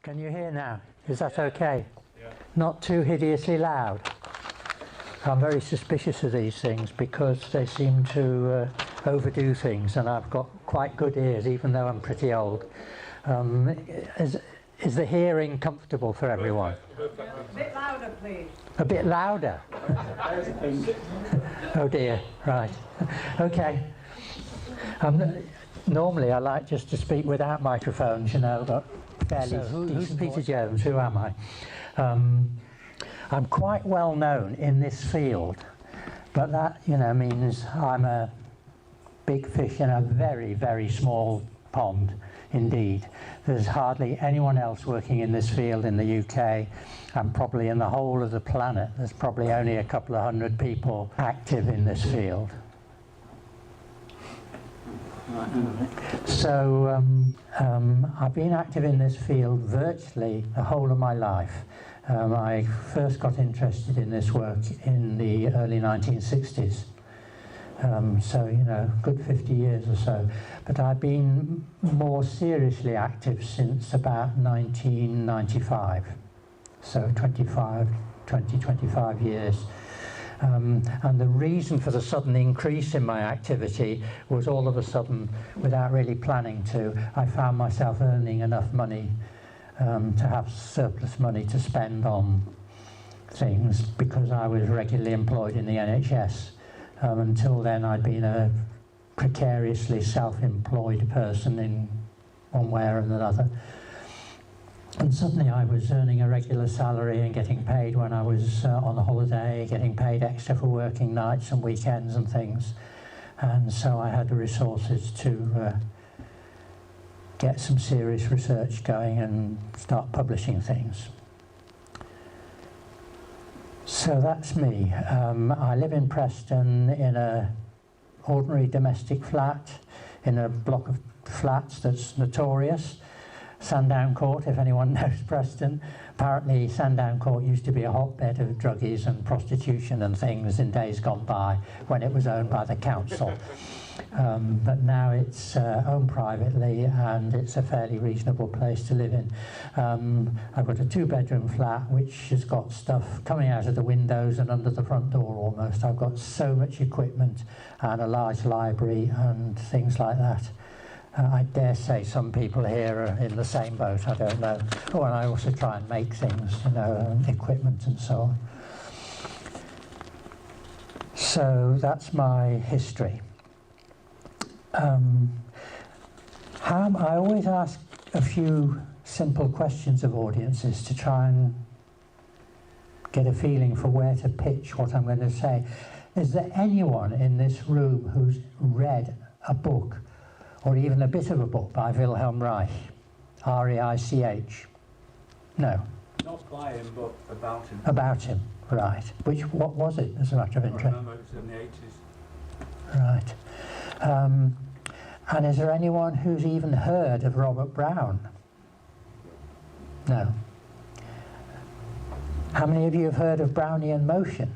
Can you hear now? Is that okay? Yeah. Not too hideously loud. I'm very suspicious of these things because they seem to overdo things, and I've got quite good ears even though I'm pretty old. Is the hearing comfortable for everyone? A bit louder, please. A bit louder? Oh dear, right. Okay. Normally I like just to speak without microphones, you know, but fairly who's Peter Jones? Who am I? I'm quite well known in this field, but that, you know, means I'm a big fish in a very, very small pond indeed. There's hardly anyone else working in this field in the UK, and probably in the whole of the planet there's probably only a couple of hundred people active in this field. So I've been active in this field virtually the whole of my life. I first got interested in this work in the early 1960s. So, you know, good 50 years or so. But I've been more seriously active since about 1995. So 25 years. And the reason for the sudden increase in my activity was all of a sudden, without really planning to, I found myself earning enough money to have surplus money to spend on things, because I was regularly employed in the NHS. Until then I'd been a precariously self-employed person in one way or another. And suddenly I was earning a regular salary and getting paid when I was on a holiday, getting paid extra for working nights and weekends and things. And so I had the resources to get some serious research going and start publishing things. So that's me. I live in Preston in an ordinary domestic flat, in a block of flats that's notorious. Sandown Court, if anyone knows Preston. Apparently Sandown Court used to be a hotbed of druggies and prostitution and things in days gone by when it was owned by the council. But now it's owned privately, and it's a fairly reasonable place to live in. I've got a 2-bedroom flat which has got stuff coming out of the windows and under the front door almost. I've got so much equipment and a large library and things like that. I dare say some people here are in the same boat, I don't know. Oh, and I also try and make things, you know, equipment and so on. So that's my history. I always ask a few simple questions of audiences to try and get a feeling for where to pitch what I'm going to say. Is there anyone in this room who's read a book, or even a bit of a book, by Wilhelm Reich? R-E-I-C-H? No. Not by him, but about him. About him, right. What was it, as a matter of interest? I remember it was in the 80s. Right. And is there anyone who's even heard of Robert Brown? No. How many of you have heard of Brownian motion?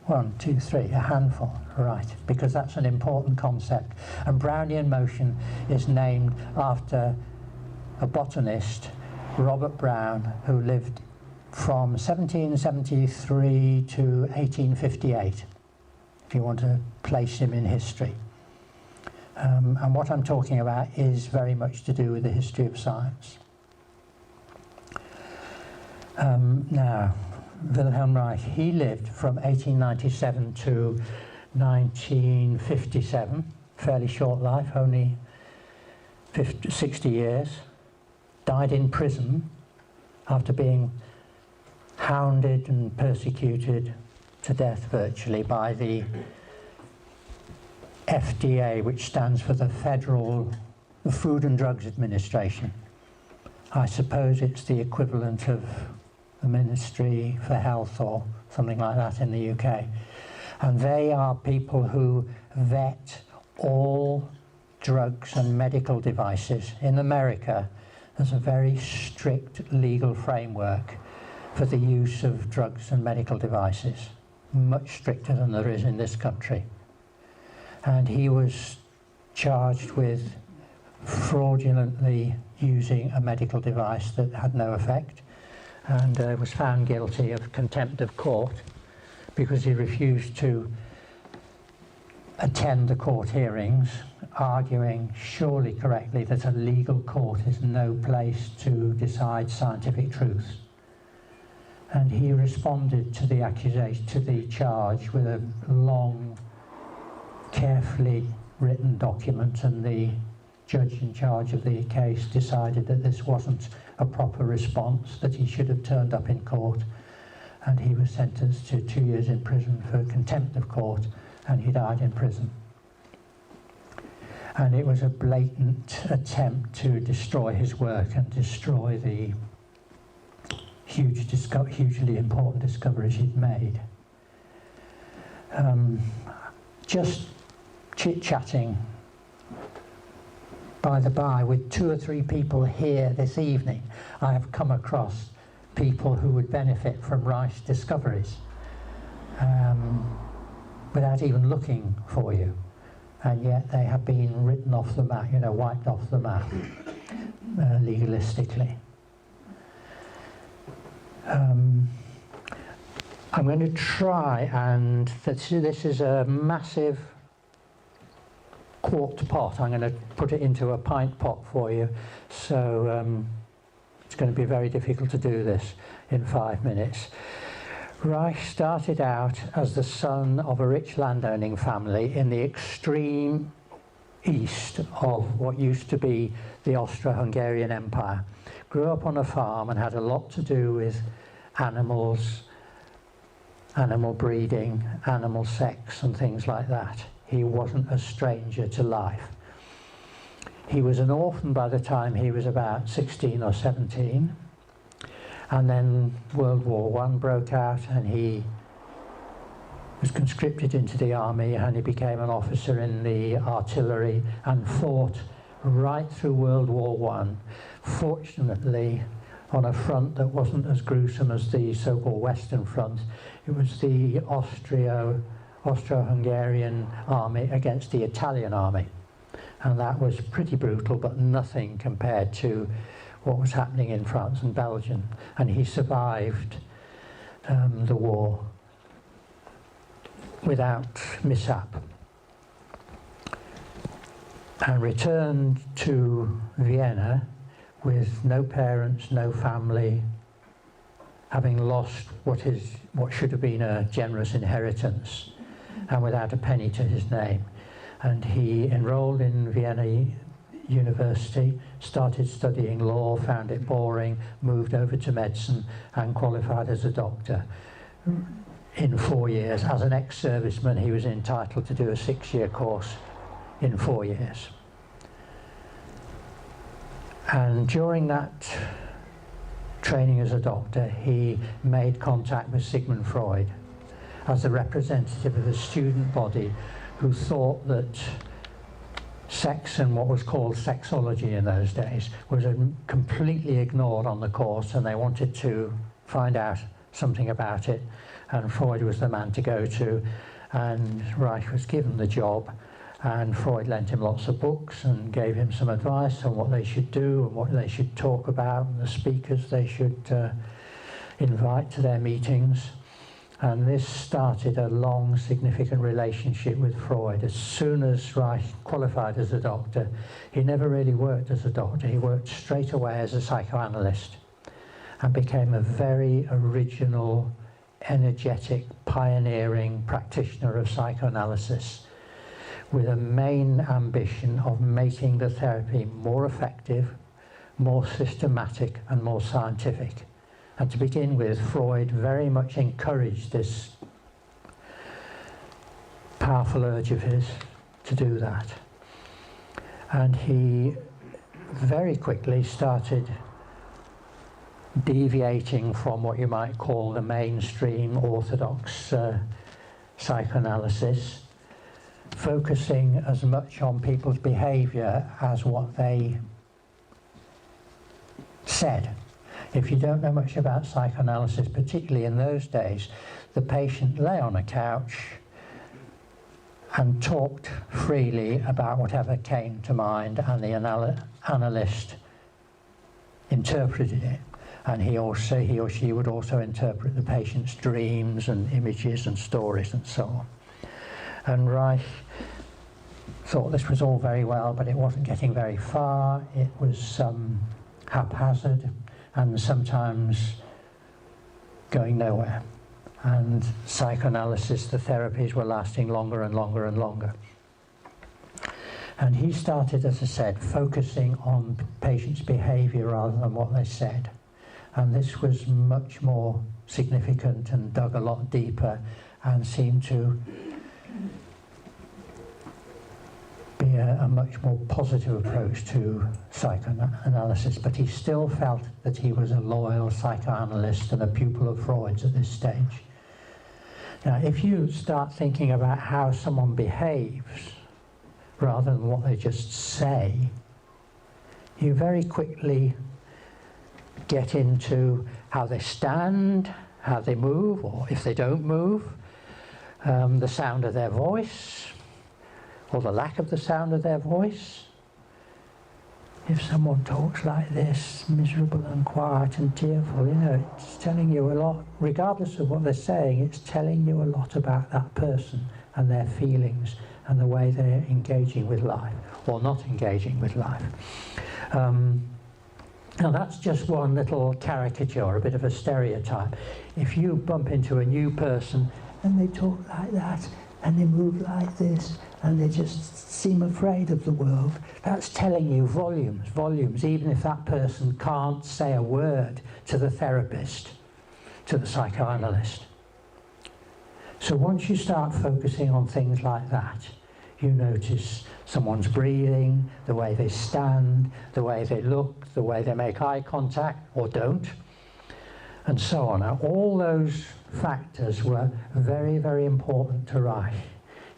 1, 2, 3, a handful, right, because that's an important concept. And Brownian motion is named after a botanist, Robert Brown, who lived from 1773 to 1858, if you want to place him in history. And what I'm talking about is very much to do with the history of science. Now, Wilhelm Reich, he lived from 1897 to 1957, fairly short life, only 60 years. Died in prison after being hounded and persecuted to death virtually by the FDA, which stands for the Food and Drugs Administration. I suppose it's the equivalent of the Ministry for Health or something like that in the UK. And they are people who vet all drugs and medical devices. In America, there's a very strict legal framework for the use of drugs and medical devices, much stricter than there is in this country. And he was charged with fraudulently using a medical device that had no effect, and was found guilty of contempt of court because he refused to attend the court hearings, arguing surely correctly that a legal court is no place to decide scientific truths. And he responded to the accusation, to the charge, with a long, carefully written document, and the judge in charge of the case decided that this wasn't a proper response, that he should have turned up in court, and he was sentenced to 2 years in prison for contempt of court, and he died in prison. And it was a blatant attempt to destroy his work and destroy the hugely important discoveries he'd made. Just chit-chatting, by the by, with 2 or 3 people here this evening, I have come across people who would benefit from Reich's discoveries without even looking for you, and yet they have been written off the map, wiped off the map legalistically. I'm going to try, and this is a massive quart pot. I'm going to put it into a pint pot for you, so it's going to be very difficult to do this in 5 minutes. Reich started out as the son of a rich landowning family in the extreme east of what used to be the Austro-Hungarian Empire. Grew up on a farm and had a lot to do with animals, animal breeding, animal sex and things like that. He wasn't a stranger to life. He was an orphan by the time he was about 16 or 17. And then World War I broke out, and he was conscripted into the army, and he became an officer in the artillery and fought right through World War I. Fortunately, on a front that wasn't as gruesome as the so-called Western Front. It was the Austro-Hungarian army against the Italian army. And that was pretty brutal, but nothing compared to what was happening in France and Belgium. And he survived the war without mishap, and returned to Vienna with no parents, no family, having lost what should have been a generous inheritance, and without a penny to his name. And he enrolled in Vienna University, started studying law, found it boring, moved over to medicine, and qualified as a doctor in 4 years. As an ex-serviceman, he was entitled to do a 6-year course in 4 years. And during that training as a doctor, he made contact with Sigmund Freud as a representative of a student body who thought that sex and what was called sexology in those days was completely ignored on the course, and they wanted to find out something about it, and Freud was the man to go to, and Reich was given the job, and Freud lent him lots of books and gave him some advice on what they should do and what they should talk about and the speakers they should invite to their meetings. And this started a long, significant relationship with Freud. As soon as Reich qualified as a doctor, he never really worked as a doctor. He worked straight away as a psychoanalyst and became a very original, energetic, pioneering practitioner of psychoanalysis, with a main ambition of making the therapy more effective, more systematic, and more scientific. And to begin with, Freud very much encouraged this powerful urge of his to do that. And he very quickly started deviating from what you might call the mainstream orthodox psychoanalysis, focusing as much on people's behaviour as what they said. If you don't know much about psychoanalysis, particularly in those days, the patient lay on a couch and talked freely about whatever came to mind, and the analyst interpreted it. And he or she would also interpret the patient's dreams and images and stories and so on. And Reich thought this was all very well, but it wasn't getting very far. It was haphazard and sometimes going nowhere. And psychoanalysis, the therapies were lasting longer and longer and longer. And he started, as I said, focusing on patients' behaviour rather than what they said. And this was much more significant and dug a lot deeper and seemed to be a much more positive approach to psychoanalysis. But he still felt that he was a loyal psychoanalyst and a pupil of Freud's at this stage. Now, if you start thinking about how someone behaves rather than what they just say, you very quickly get into how they stand, how they move, or if they don't move, the sound of their voice, or the lack of the sound of their voice. If someone talks like this, miserable and quiet and tearful, you know, it's telling you a lot. Regardless of what they're saying, it's telling you a lot about that person and their feelings and the way they're engaging with life, or not engaging with life. Now that's just one little caricature, a bit of a stereotype. If you bump into a new person and they talk like that, and they move like this, and they just seem afraid of the world, that's telling you volumes, volumes, even if that person can't say a word to the therapist, to the psychoanalyst. So once you start focusing on things like that, you notice someone's breathing, the way they stand, the way they look, the way they make eye contact, or don't, and so on. Now, all those factors were very, very important to Reich.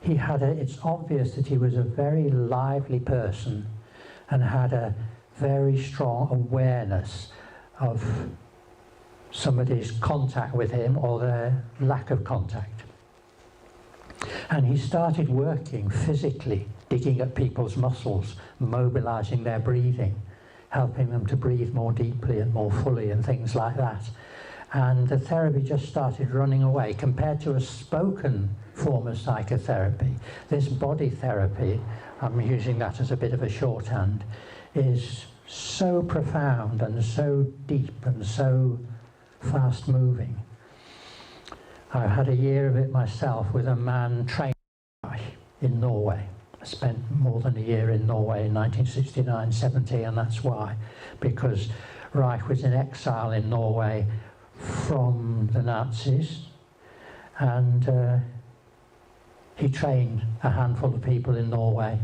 It's obvious that he was a very lively person and had a very strong awareness of somebody's contact with him or their lack of contact. And he started working physically, digging at people's muscles, mobilizing their breathing, helping them to breathe more deeply and more fully and things like that. And the therapy just started running away. Compared to a spoken form of psychotherapy, this body therapy, I'm using that as a bit of a shorthand, is so profound and so deep and so fast moving. I had a year of it myself with a man trained in Norway. I spent more than a year in Norway in 1969-70, and that's why, because Reich was in exile in Norway from the Nazis, and he trained a handful of people in Norway,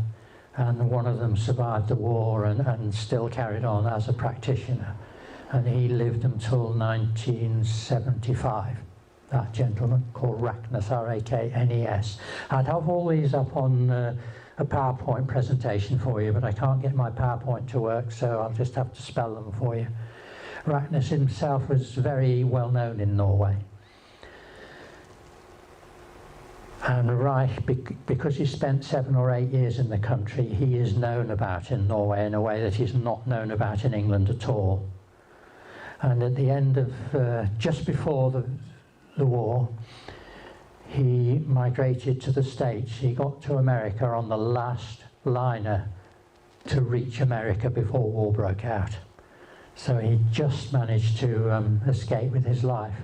and one of them survived the war and still carried on as a practitioner, and he lived until 1975. That gentleman called Raknes, R-A-K-N-E-S. I'd have all these up on a PowerPoint presentation for you, but I can't get my PowerPoint to work, so I'll just have to spell them for you. Raknes himself was very well known in Norway. And Reich, because he spent 7 or 8 years in the country, he is known about in Norway in a way that he's not known about in England at all. And at the end of, just before the war, he migrated to the States. He got to America on the last liner to reach America before war broke out. So he just managed to escape with his life.